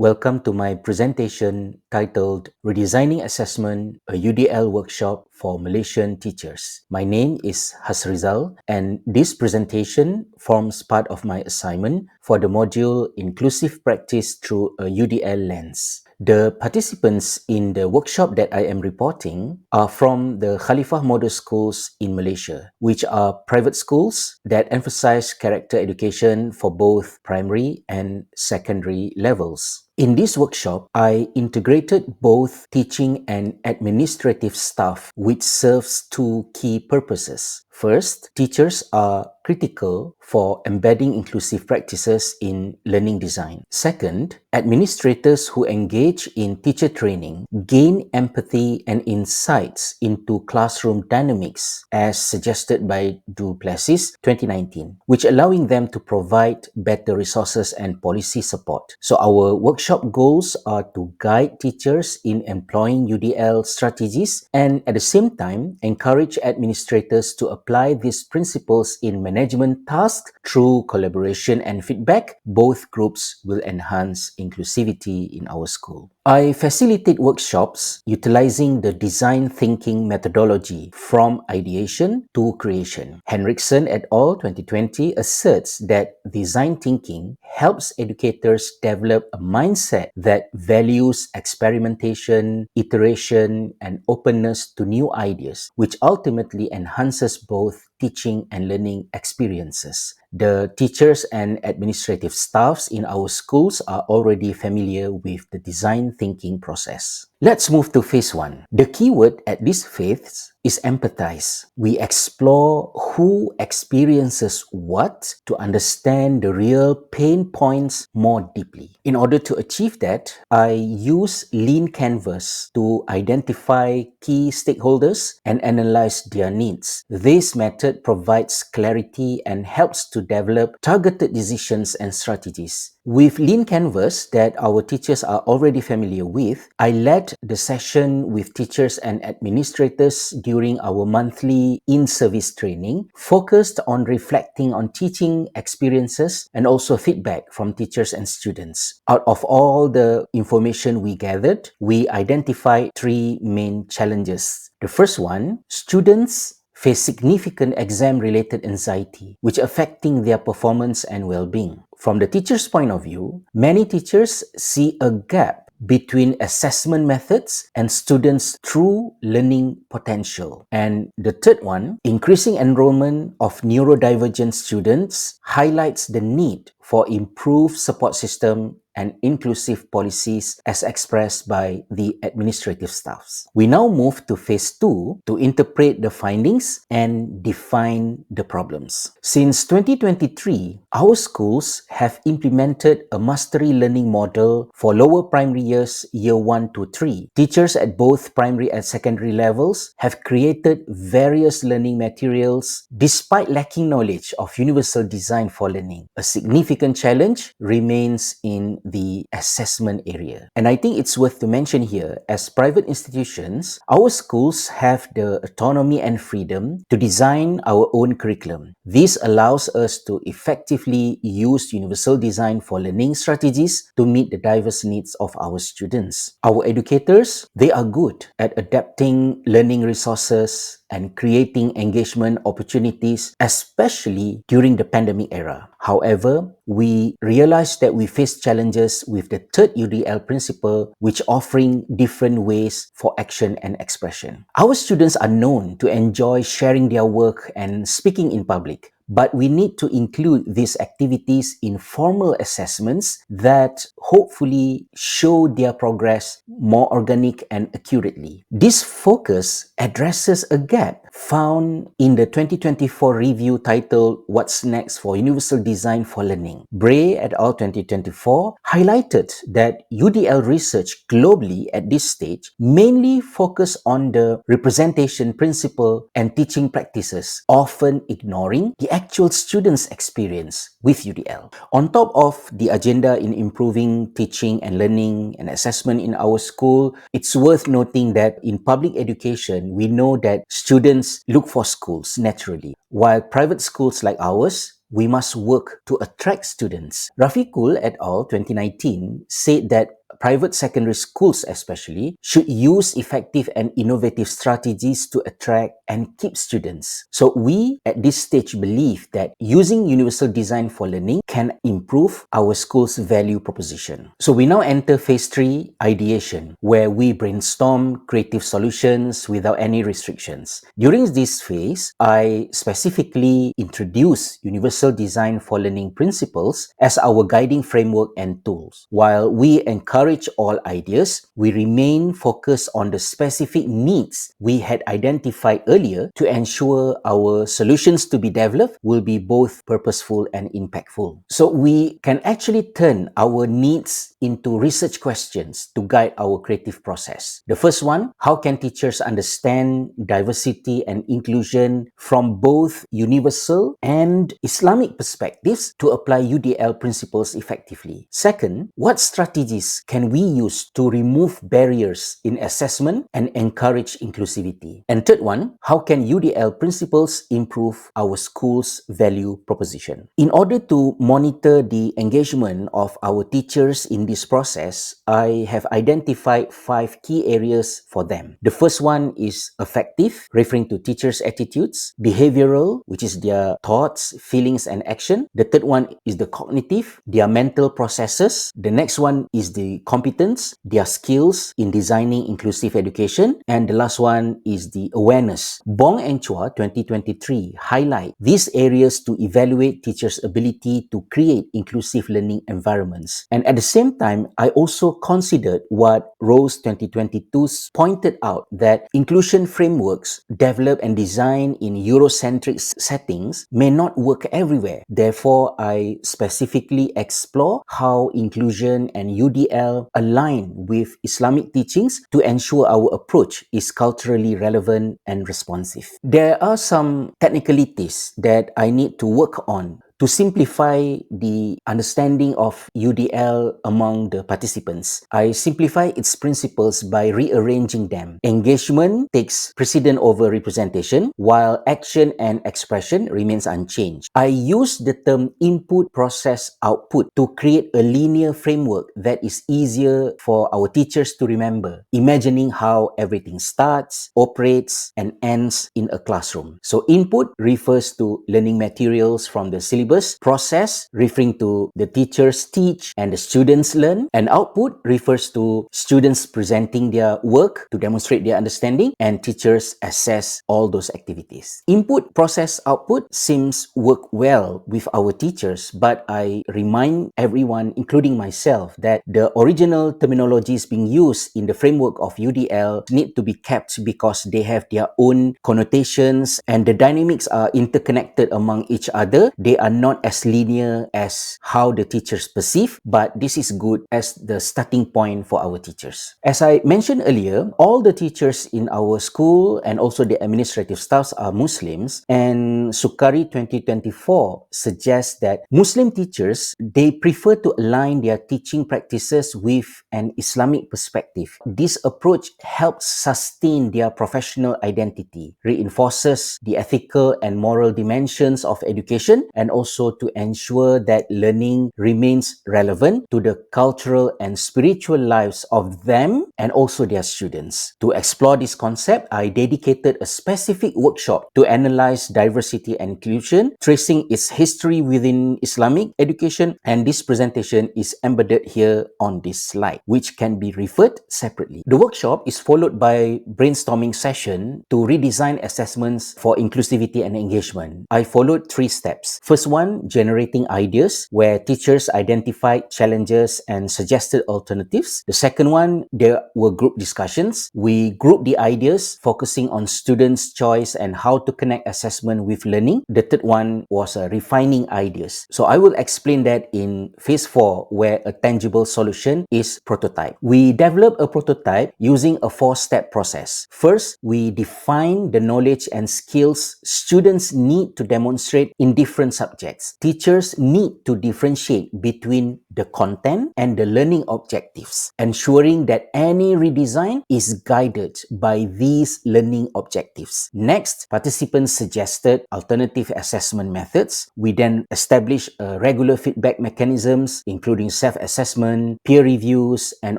Welcome to my presentation titled Redesigning Assessment, a UDL Workshop for Malaysian Teachers. My name is Hasrizal, and this presentation forms part of my assignment for the module Inclusive Practice Through a UDL Lens. The participants in the workshop that I am reporting are from the Khalifah Model Schools in Malaysia, which are private schools that emphasize character education for both primary and secondary levels. In this workshop, I integrated both teaching and administrative staff, which serves two key purposes. First, teachers are critical for embedding inclusive practices in learning design. Second, administrators who engage in teacher training gain empathy and insights into classroom dynamics as suggested by Du Plessis 2019, which allowing them to provide better resources and policy support. So our workshop goals are to guide teachers in employing UDL strategies and at the same time encourage administrators to apply these principles in management tasks through collaboration and feedback. Both groups will enhance inclusivity in our school. I facilitate workshops utilizing the design thinking methodology from ideation to creation. Henriksen et al. 2020 asserts that design thinking helps educators develop a mindset that values experimentation, iteration, and openness to new ideas, which ultimately enhances both teaching and learning experiences. The teachers and administrative staffs in our schools are already familiar with the design thinking process. Let's move to phase 1. The keyword at this phase is empathize. We explore who experiences what to understand the real pain points more deeply. In order to achieve that, I use Lean Canvas to identify key stakeholders and analyze their needs. This method provides clarity and helps to develop targeted decisions and strategies. With Lean Canvas that our teachers are already familiar with, I led the session with teachers and administrators during our monthly in-service training, focused on reflecting on teaching experiences and also feedback from teachers and students. Out of all the information we gathered, we identified three main challenges. The first one, students face significant exam-related anxiety, which affecting their performance and well-being. From the teacher's point of view, many teachers see a gap between assessment methods and students' true learning potential. And the third one, increasing enrollment of neurodivergent students highlights the need for improved support system and inclusive policies as expressed by the administrative staffs. We now move to phase 2 to interpret the findings and define the problems. Since 2023, our schools have implemented a mastery learning model for lower primary years, year 1 to 3. Teachers at both primary and secondary levels have created various learning materials despite lacking knowledge of universal design for learning. A significant challenge remains in the assessment area. And I think it's worth to mention here, as private institutions, our schools have the autonomy and freedom to design our own curriculum. This allows us to effectively use universal design for learning strategies to meet the diverse needs of our students. Our educators, they are good at adapting learning resources and creating engagement opportunities, especially during the pandemic era. However, we realize that we face challenges with the third UDL principle, which offering different ways for action and expression. Our students are known to enjoy sharing their work and speaking in public, but we need to include these activities in formal assessments that hopefully show their progress more organic and accurately. This focus addresses a gap found in the 2024 review titled What's Next for Universal Design for Learning. Bray et al. 2024 highlighted that UDL research globally at this stage mainly focus on the representation principle and teaching practices, often ignoring the actual students' experience with UDL. On top of the agenda in improving teaching and learning and assessment in our school, it's worth noting that in public education, we know that students look for schools naturally, while private schools like ours, we must work to attract students. Rafiqul et al. 2019 said that private secondary schools especially should use effective and innovative strategies to attract and keep students. So we at this stage believe that using universal design for learning can improve our school's value proposition. So we now enter phase 3, ideation, where we brainstorm creative solutions without any restrictions. During this phase, I specifically introduce universal design for learning principles as our guiding framework and tools. While we encourage all ideas, we remain focused on the specific needs we had identified earlier to ensure our solutions to be developed will be both purposeful and impactful. So we can actually turn our needs into research questions to guide our creative process. The first one, how can teachers understand diversity and inclusion from both universal and Islamic perspectives to apply UDL principles effectively? Second, what strategies can we use to remove barriers in assessment and encourage inclusivity? And third one, how can UDL principles improve our school's value proposition? In order to monitor the engagement of our teachers in this process, I have identified 5 key areas for them. The first one is affective, referring to teachers' attitudes; behavioral, which is their thoughts, feelings, and action; the third one is the cognitive, their mental processes; the next one is the competence, their skills in designing inclusive education; and the last one is the awareness. Bong and Chua 2023 highlight these areas to evaluate teachers' ability to create inclusive learning environments. And at the same time, I also considered what Rose 2022 pointed out, that inclusion frameworks developed and designed in Eurocentric settings may not work everywhere. Therefore, I specifically explore how inclusion and UDL align with Islamic teachings to ensure our approach is culturally relevant and responsive. There are some technicalities that I need to work on to simplify the understanding of UDL among the participants. I simplify its principles by rearranging them. Engagement takes precedence over representation, while action and expression remains unchanged. I use the term input, process, output to create a linear framework that is easier for our teachers to remember, imagining how everything starts, operates, and ends in a classroom. So input refers to learning materials from the syllabus. Process referring to the teachers teach and the students learn, and output refers to students presenting their work to demonstrate their understanding and teachers assess all those activities. Input, process, output seems work well with our teachers, but I remind everyone, including myself, that the original terminologies being used in the framework of UDL need to be kept because they have their own connotations and the dynamics are interconnected among each other. They are not as linear as how the teachers perceive, but this is good as the starting point for our teachers. As I mentioned earlier, all the teachers in our school and also the administrative staffs are Muslims, and Sukari 2024 suggests that Muslim teachers, they prefer to align their teaching practices with an Islamic perspective. This approach helps sustain their professional identity, reinforces the ethical and moral dimensions of education, and also to ensure that learning remains relevant to the cultural and spiritual lives of them and also their students. To explore this concept, I dedicated a specific workshop to analyze diversity and inclusion, tracing its history within Islamic education, and this presentation is embedded here on this slide, which can be referred separately. The workshop is followed by brainstorming session to redesign assessments for inclusivity and engagement. I followed 3 steps. First one, generating ideas, where teachers identified challenges and suggested alternatives. The second one, there were group discussions. We grouped the ideas, focusing on students' choice and how to connect assessment with learning. The third one was refining ideas. So I will explain that in phase 4, where a tangible solution is prototype. We developed a prototype using a 4-step process. First, we define the knowledge and skills students need to demonstrate in different subjects. Teachers need to differentiate between the content, and the learning objectives, ensuring that any redesign is guided by these learning objectives. Next, participants suggested alternative assessment methods. We then established regular feedback mechanisms, including self-assessment, peer reviews, and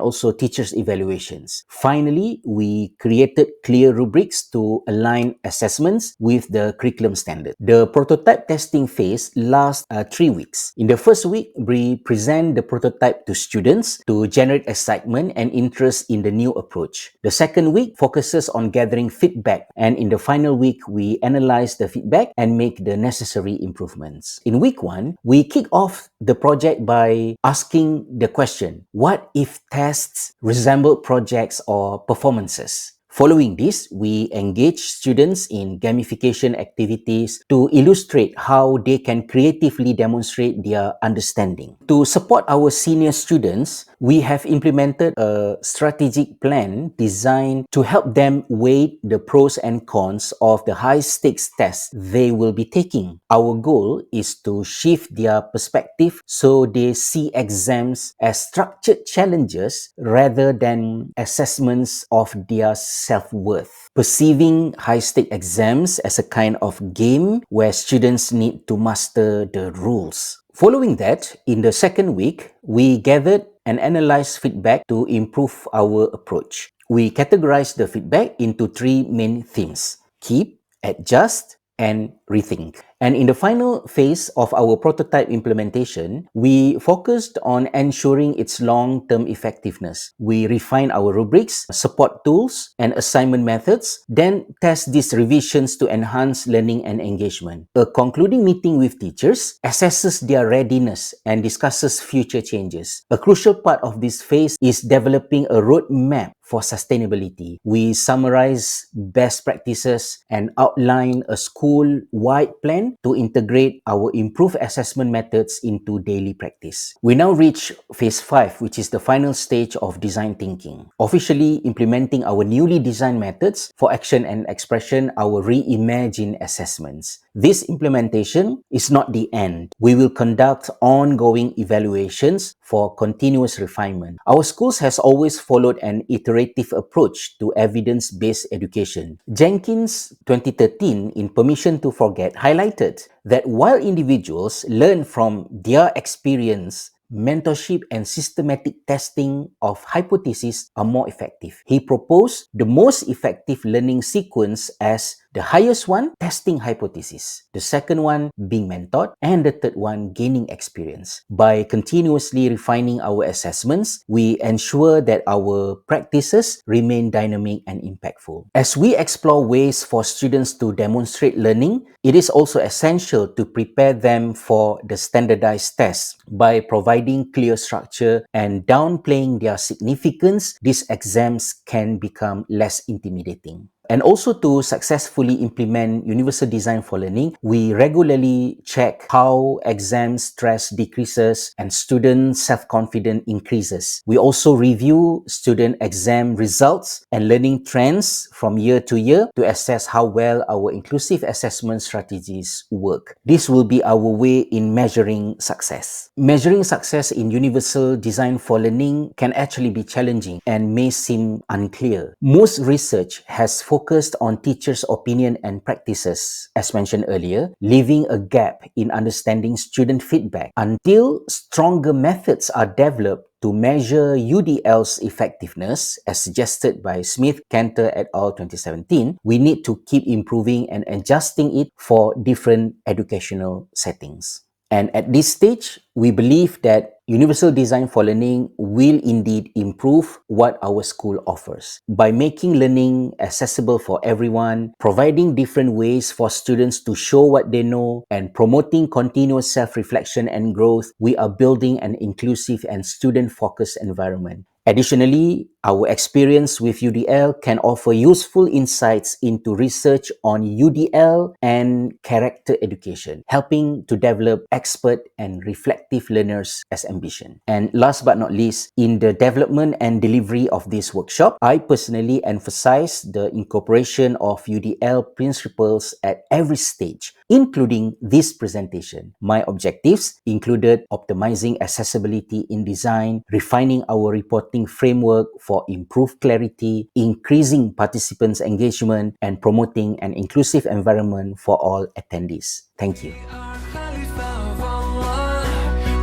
also teachers' evaluations. Finally, we created clear rubrics to align assessments with the curriculum standard. The prototype testing phase lasts 3 weeks. In the first week, we present the prototype to students to generate excitement and interest in the new approach. The second week focuses on gathering feedback, and in the final week, we analyze the feedback and make the necessary improvements. In week 1, we kick off the project by asking the question, what if tests resemble projects or performances? Following this, we engage students in gamification activities to illustrate how they can creatively demonstrate their understanding. To support our senior students, we have implemented a strategic plan designed to help them weigh the pros and cons of the high-stakes tests they will be taking. Our goal is to shift their perspective so they see exams as structured challenges rather than assessments of their self-worth. Perceiving high-stake exams as a kind of game where students need to master the rules. Following that, in the second week, we gathered and analyzed feedback to improve our approach. We categorized the feedback into 3 main themes: keep, adjust, and rethink. And in the final phase of our prototype implementation, we focused on ensuring its long-term effectiveness. We refined our rubrics, support tools, and assignment methods, then test these revisions to enhance learning and engagement. A concluding meeting with teachers assesses their readiness and discusses future changes. A crucial part of this phase is developing a roadmap for sustainability. We summarize best practices and outline a school-wide plan to integrate our improved assessment methods into daily practice. We now reach phase 5, which is the final stage of design thinking, officially implementing our newly designed methods for action and expression, our reimagined assessments. This implementation is not the end. We will conduct ongoing evaluations for continuous refinement. Our schools has always followed an iterative approach to evidence-based education. Jenkins 2013 in Permission to Forget highlighted that while individuals learn from their experience, mentorship and systematic testing of hypotheses are more effective. He proposed the most effective learning sequence as the highest one, testing hypothesis, the second one, being mentored, and the third one, gaining experience. By continuously refining our assessments, we ensure that our practices remain dynamic and impactful. As we explore ways for students to demonstrate learning, it is also essential to prepare them for the standardized tests. By providing clear structure and downplaying their significance, these exams can become less intimidating. And also to successfully implement universal design for learning, we regularly check how exam stress decreases and student self-confidence increases. We also review student exam results and learning trends from year to year to assess how well our inclusive assessment strategies work. This will be our way in measuring success. Measuring success in universal design for learning can actually be challenging and may seem unclear. Most research has focused on teachers' opinion and practices, as mentioned earlier, leaving a gap in understanding student feedback. Until stronger methods are developed to measure UDL's effectiveness, as suggested by Smith, Cantor et al. 2017, we need to keep improving and adjusting it for different educational settings. And at this stage, we believe that universal design for learning will indeed improve what our school offers. By making learning accessible for everyone, providing different ways for students to show what they know, and promoting continuous self-reflection and growth, we are building an inclusive and student-focused environment. Additionally, Our experience with UDL can offer useful insights into research on UDL and character education, helping to develop expert and reflective learners as ambition. And last but not least, in the development and delivery of this workshop, I personally emphasize the incorporation of UDL principles at every stage, including this presentation. My objectives included optimizing accessibility in design, refining our reporting framework for improved clarity, increasing participants' engagement, and promoting an inclusive environment for all attendees. Thank you.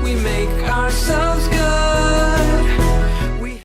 We make ourselves good.